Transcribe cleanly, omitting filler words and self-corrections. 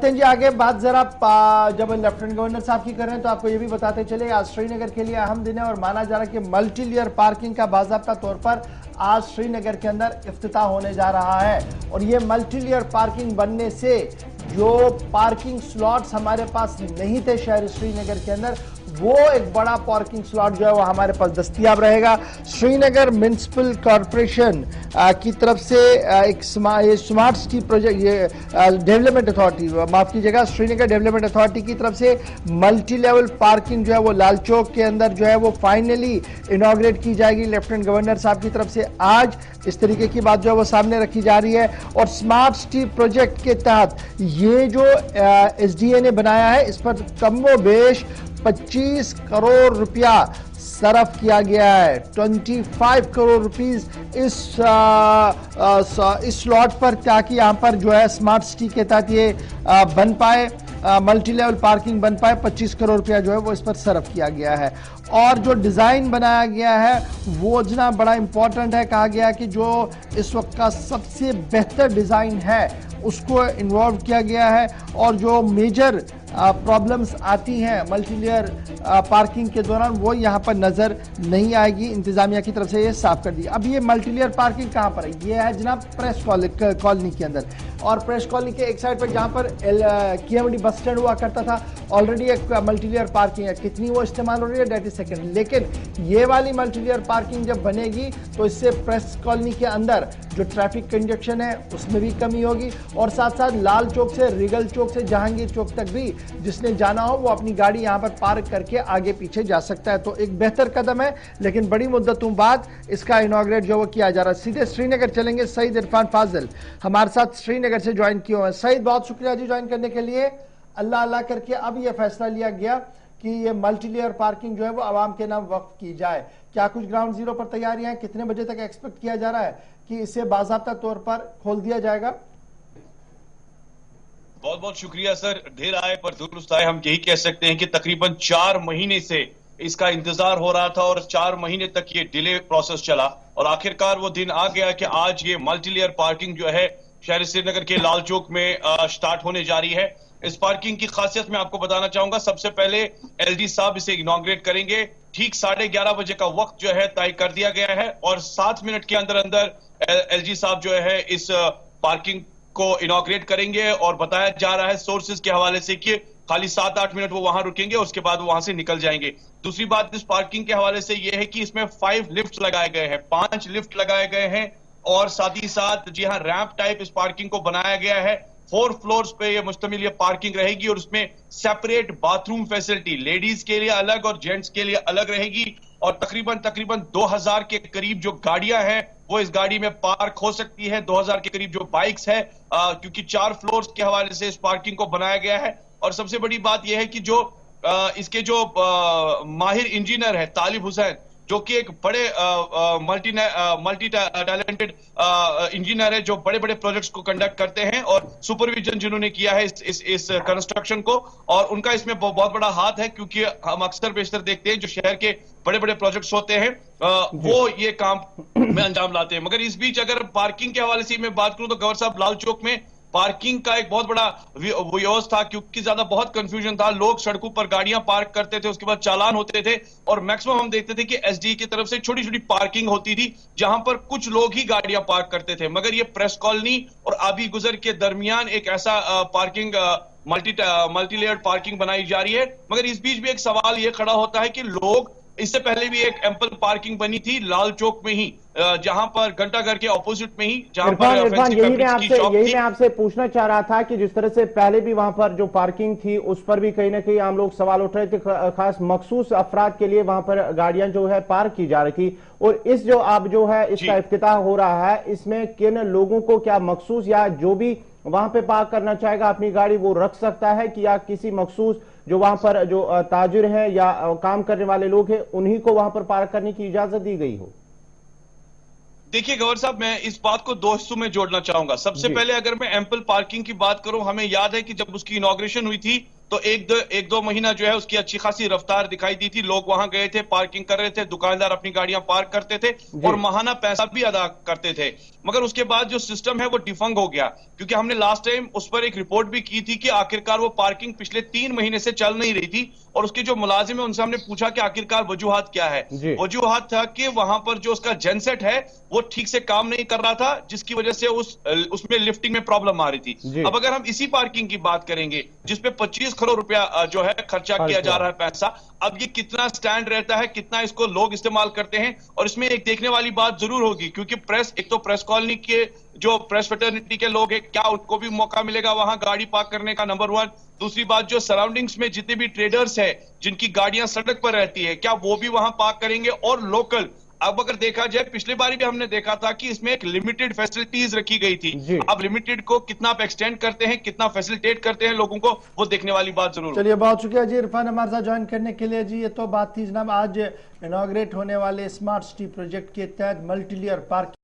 जी आगे बात जरा जब लेफ्टिनेंट गवर्नर साहब की कर रहे हैं तो आपको ये भी बताते चले आज श्रीनगर के लिए अहम दिन है और माना जा रहा है कि मल्टी लेयर पार्किंग का बाज़ाब्ता तौर पर आज श्रीनगर के अंदर इफ्तिताह होने जा रहा है। और ये मल्टी लेयर पार्किंग बनने से जो पार्किंग स्लॉट्स हमारे पास नहीं थे शहर श्रीनगर के अंदर, वो एक बड़ा पार्किंग स्लॉट जो है वो हमारे पास दस्तयाब रहेगा। श्रीनगर म्युनिसिपल कॉरपोरेशन की तरफ से एक स्मार्ट सिटी प्रोजेक्ट, ये डेवलपमेंट अथॉरिटी, माफ कीजिएगा, श्रीनगर डेवलपमेंट अथॉरिटी की तरफ से मल्टी लेवल पार्किंग जो है वो लाल चौक के अंदर जो है वो फाइनली इनॉग्रेट की जाएगी लेफ्टिनेंट गवर्नर साहब की तरफ से। आज इस तरीके की बात जो है वो सामने रखी जा रही है। और स्मार्ट सिटी प्रोजेक्ट के तहत ये जो एसडीए ने बनाया है, इस पर कमोबेश 25 करोड़ रुपया सर्फ किया गया है। 25 करोड़ रुपीस इस स्लॉट पर, ताकि यहां पर जो है स्मार्ट सिटी के तहत ये बन पाए, मल्टी लेवल पार्किंग बन पाए। 25 करोड़ रुपया जो है वो इस पर सर्फ किया गया है। और जो डिजाइन बनाया गया है वो जना बड़ा इंपॉर्टेंट है। कहा गया कि जो इस वक्त का सबसे बेहतर डिजाइन है उसको इन्वॉल्व किया गया है। और जो मेजर प्रॉब्लम्स आती हैं मल्टी लेयर पार्किंग के दौरान वो यहाँ पर नजर नहीं आएगी। इंतजामिया की तरफ से ये साफ कर दिया। अब ये मल्टी लेयर पार्किंग कहाँ पर है? ये है जनाब प्रेस कॉलोनी के अंदर। और प्रेस कॉलोनी के एक साइड पर जहाँ पर केएमडी बस स्टैंड हुआ करता था, ऑलरेडी एक मल्टी लेयर पार्किंग है। कितनी वो इस्तेमाल हो रही है डेट इज सेकेंड। लेकिन ये वाली मल्टी लेयर पार्किंग जब बनेगी तो इससे प्रेस कॉलोनी के अंदर जो ट्रैफिक कंजक्शन है उसमें भी कमी होगी। और साथ साथ लाल चौक से, रिगल चौक से जहांगीर चौक तक भी जिसने जाना हो वो अपनी गाड़ी यहां पर पार्क करके आगे पीछे जा सकता है। तो एक बेहतर कदम है, लेकिन बड़ी मुद्दतों बाद इसका इनॉग्रेट जो वो किया जा रहा है। सीधे श्रीनगर चलेंगे। सईद इरफान फाजिल हमारे साथ श्रीनगर से ज्वाइन किए हुए हैं। सईद, बहुत शुक्रिया जी ज्वाइन करने के लिए। अल्लाह अल्लाह करके अब यह फैसला लिया गया कि ये मल्टी लेयर पार्किंग जो है वो आवाम के नाम वक्फ की जाए। क्या कुछ ग्राउंड जीरो पर तैयारियां हैं? कितने बजे तक एक्सपेक्ट किया जा रहा है कि इसे बाज़ाब्ता तौर पर खोल दिया जाएगा? बहुत बहुत शुक्रिया सर। ढेर आए पर दुरुस्त आए, हम यही कह सकते हैं कि तकरीबन 4 महीने से इसका इंतजार हो रहा था और 4 महीने तक ये डिले प्रोसेस चला और आखिरकार वो दिन आ गया कि आज ये मल्टी लेयर पार्किंग जो है शहर श्रीनगर के लाल चौक में स्टार्ट होने जा रही है। इस पार्किंग की खासियत मैं आपको बताना चाहूंगा। सबसे पहले एलडी साहब इसे इनॉग्रेट करेंगे। ठीक 11:30 बजे का वक्त जो है तय कर दिया गया है और 7 मिनट के अंदर अंदर एलजी साहब जो है इस पार्किंग को इनॉग्रेट करेंगे। और बताया जा रहा है सोर्सेज के हवाले से कि खाली 7-8 मिनट वो वहां रुकेंगे, उसके बाद वो वहां से निकल जाएंगे। दूसरी बात इस पार्किंग के हवाले से ये है कि इसमें 5 लिफ्ट लगाए गए हैं, 5 लिफ्ट लगाए गए हैं और साथ ही साथ जी हाँ रैंप टाइप इस पार्किंग को बनाया गया है। 4 फ्लोर्स पे ये मुश्तमिल ये पार्किंग रहेगी और उसमें सेपरेट बाथरूम फैसिलिटी लेडीज के लिए अलग और जेंट्स के लिए अलग रहेगी। और तकरीबन 2000 के करीब जो गाड़ियां हैं वो इस गाड़ी में पार्क हो सकती है। 2000 के करीब जो बाइक्स है, क्योंकि 4 फ्लोर्स के हवाले से इस पार्किंग को बनाया गया है। और सबसे बड़ी बात यह है कि जो इसके जो माहिर इंजीनियर है तालिब हुसैन, जो कि एक बड़े मल्टी टैलेंटेड इंजीनियर है, जो बड़े बड़े प्रोजेक्ट्स को कंडक्ट करते हैं और सुपरविजन जिन्होंने किया है इस कंस्ट्रक्शन को, और उनका इसमें बहुत बड़ा हाथ है। क्योंकि हम अक्सर बेशतर देखते हैं जो शहर के बड़े बड़े प्रोजेक्ट्स होते हैं वो ये काम में अंजाम लाते हैं। मगर इस बीच अगर पार्किंग के हवाले से मैं बात करूं तो गवर्नर साहब लाल चौक में पार्किंग का एक बहुत बड़ा विरोध था, क्योंकि ज्यादा बहुत कंफ्यूजन था। लोग सड़कों पर गाड़ियां पार्क करते थे, उसके बाद चालान होते थे और मैक्सिमम हम देखते थे कि एसडी की तरफ से छोटी छोटी पार्किंग होती थी जहां पर कुछ लोग ही गाड़ियां पार्क करते थे। मगर ये प्रेस कॉलोनी और आबी गुजर के दरमियान एक ऐसा पार्किंग मल्टी लेयर्ड पार्किंग बनाई जा रही है। मगर इस बीच भी एक सवाल ये खड़ा होता है कि लोग, इससे पहले भी एक एम्पल पार्किंग बनी थी लाल चौक में ही, जहां पर घंटाघर के ऑपोजिट में ही, जहां पर यही मैं आपसे पूछना चाह रहा था कि जिस तरह से पहले भी वहां पर जो पार्किंग थी उस पर भी कहीं ना कहीं आम लोग सवाल उठ रहे थे, खास मखसूस अफराद के लिए वहां पर गाड़ियां जो है पार्क की जा रही थी। और इस जो अब जो है इसका इफ्तिताह हो रहा है, इसमें किन लोगों को क्या मखसूस या जो भी वहां पे पार्क करना चाहेगा अपनी गाड़ी वो रख सकता है कि या किसी मखसूस जो वहां पर जो ताजिर है या काम करने वाले लोग हैं उन्हीं को वहां पर पार्क करने की इजाजत दी गई हो? देखिए गवर्नर साहब, मैं इस बात को 2 हिस्सों में जोड़ना चाहूंगा। सबसे पहले अगर मैं एम्पल पार्किंग की बात करूं, हमें याद है कि जब उसकी इनॉग्रेशन हुई थी तो एक दो महीना जो है उसकी अच्छी खासी रफ्तार दिखाई दी थी। लोग वहां गए थे, पार्किंग कर रहे थे, दुकानदार अपनी गाड़ियां पार्क करते थे और माहाना पैसा भी अदा करते थे। मगर उसके बाद जो सिस्टम है वो डिफंग हो गया, क्योंकि हमने लास्ट टाइम उस पर एक रिपोर्ट भी की थी कि आखिरकार वो पार्किंग पिछले 3 महीने से चल नहीं रही थी। और उसके जो मुलाजिम है उनसे हमने पूछा कि आखिरकार वजूहात क्या है। वजूहात था कि वहां पर जो उसका जेनसेट है वो ठीक से काम नहीं कर रहा था, जिसकी वजह से उसमें लिफ्टिंग में प्रॉब्लम आ रही थी। अब अगर हम इसी पार्किंग की बात करेंगे जिसपे 25 करोड़ रुपया जो है खर्चा किया जा रहा है पैसा, अब ये कितना स्टैंड रहता है, कितना इसको लोग इस्तेमाल करते हैं। और इसमें एक देखने वाली बात जरूर होगी, क्योंकि प्रेस, एक तो प्रेस कॉलोनी के जो प्रेस फ्रेटर्निटी के लोग हैं, क्या उनको भी मौका मिलेगा वहां गाड़ी पार्क करने का, नंबर 1। दूसरी बात, जो सराउंडिंग्स में जितने भी ट्रेडर्स हैं जिनकी गाड़ियां सड़क पर रहती है, क्या वो भी वहां पार्क करेंगे। और लोकल, अब अगर देखा जाए, पिछली बार भी हमने देखा था कि इसमें एक लिमिटेड फैसिलिटीज रखी गई थी। अब लिमिटेड को कितना आप एक्सटेंड करते हैं, कितना फैसिलिटेट करते हैं लोगों को, वो देखने वाली बात जरूर। चलिए, बहुत शुक्रिया जी इरफान हमारे साथ ज्वाइन करने के लिए। जी, ये तो बात थी जनाब आज इनॉग्रेट होने वाले स्मार्ट सिटी प्रोजेक्ट के तहत मल्टी लेयर पार्क